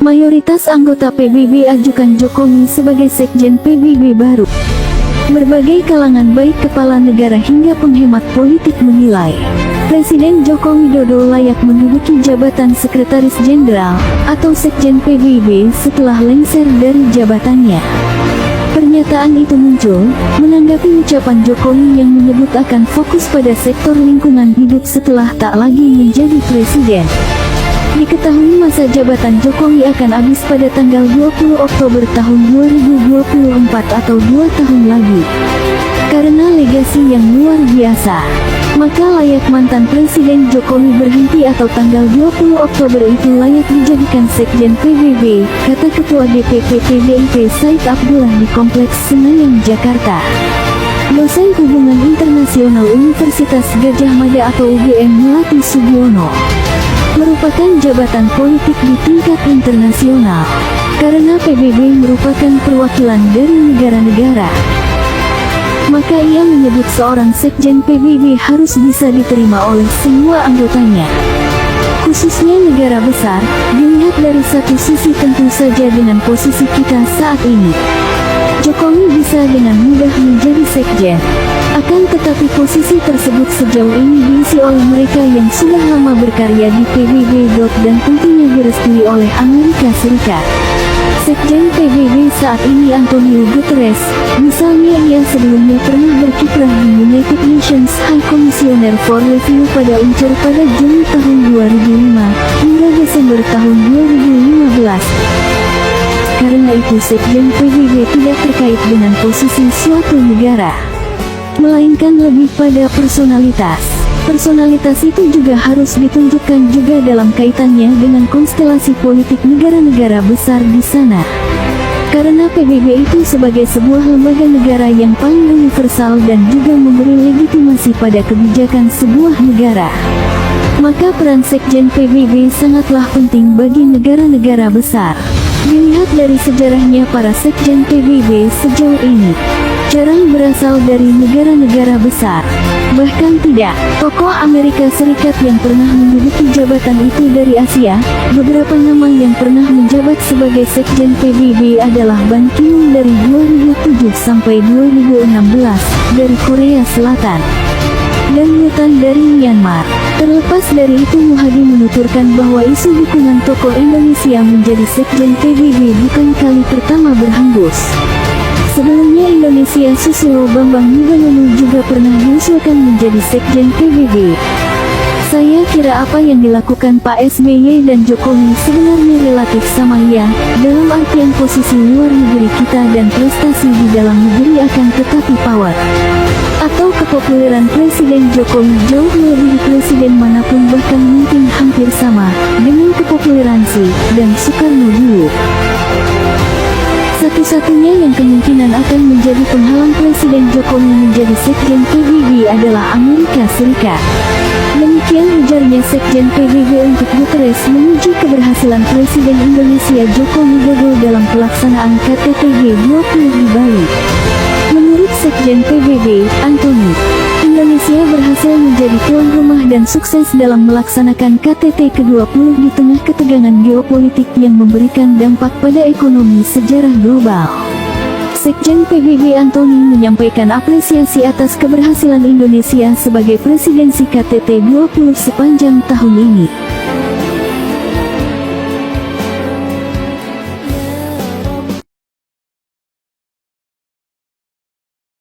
Mayoritas anggota PBB ajukan Jokowi sebagai sekjen PBB baru. Berbagai kalangan baik kepala negara hingga penghemat politik menilai Presiden Joko Widodo layak menduduki jabatan Sekretaris Jenderal atau Sekjen PBB setelah lengser dari jabatannya. Pernyataan itu muncul menanggapi ucapan Jokowi yang menyebut akan fokus pada sektor lingkungan hidup setelah tak lagi menjadi presiden. Diketahui masa jabatan Jokowi akan habis pada tanggal 20 Oktober tahun 2024 atau 2 tahun lagi. Karena legasi yang luar biasa, maka layak mantan Presiden Jokowi berhenti atau tanggal 20 Oktober itu layak dijadikan Sekjen PBB, kata Ketua DPP PDIP Said Abdullah di Kompleks Senayan, Jakarta. Dosen Hubungan Internasional Universitas Gadjah Mada atau UGM Melati Sugiono merupakan jabatan politik di tingkat internasional, karena PBB merupakan perwakilan dari negara-negara. Maka ia menyebut seorang sekjen PBB harus bisa diterima oleh semua anggotanya. Khususnya negara besar, dilihat dari satu sisi tentu saja dengan posisi kita saat ini. Jokowi bisa dengan mudah menjadi sekjen. Akan tetapi posisi tersebut sejauh ini diisi oleh mereka yang sudah lama berkarya di PBB. Dan tentunya direstui oleh Amerika Serikat. Sekjen PBB saat ini Antonio Guterres, misalnya ia sebelumnya pernah berkiprah di United Nations High Commissioner for Review pada UNCER pada Juni tahun 2005 hingga Desember tahun 2015. Karena itu Sekjen PBB tidak terkait dengan posisi suatu negara, melainkan lebih pada personalitas. Personalitas itu juga harus ditunjukkan juga dalam kaitannya dengan konstelasi politik negara-negara besar di sana. Karena PBB itu sebagai sebuah lembaga negara yang paling universal dan juga memberi legitimasi pada kebijakan sebuah negara. Maka peran Sekjen PBB sangatlah penting bagi negara-negara besar. Dilihat dari sejarahnya para Sekjen PBB sejauh ini, jarang berasal dari negara-negara besar. Bahkan tidak, tokoh Amerika Serikat yang pernah menduduki jabatan itu dari Asia. Beberapa nama yang pernah menjabat sebagai Sekjen PBB adalah Ban Ki-moon dari 2007 sampai 2016, dari Korea Selatan, dan Yutan dari Myanmar. Terlepas dari itu, Muhadi menuturkan bahwa isu dukungan tokoh Indonesia menjadi Sekjen PBB bukan kali pertama berhembus. Sebelumnya Indonesia Susilo Bambang Yudhoyono juga pernah diusulkan menjadi Sekjen PBB. Saya kira apa yang dilakukan Pak SBY dan Jokowi sebenarnya relatif sama ya, dalam artian posisi luar negeri kita dan prestasi di dalam negeri akan tetapi power atau kepopuleran Presiden Jokowi jauh melebihi presiden manapun, bahkan mungkin hampir sama dengan kepopuleran Xi dan Soekarno dulu. Satu-satunya yang kemungkinan akan menjadi penghalang Presiden Jokowi menjadi Sekjen PBB adalah Amerika Serikat. Demikian ujarnya Sekjen PBB untuk Guterres memuji keberhasilan Presiden Indonesia Joko Widodo dalam pelaksanaan KTT G20 di Bali. Menurut Sekjen PBB, Antoni, Indonesia berhasil menjadi tuan rumah dan sukses dalam melaksanakan KTT ke-20 di tengah ketegangan geopolitik yang memberikan dampak pada ekonomi sejarah global. Sekjen PBB Antoni menyampaikan apresiasi atas keberhasilan Indonesia sebagai presidensi KTT 20 sepanjang tahun ini.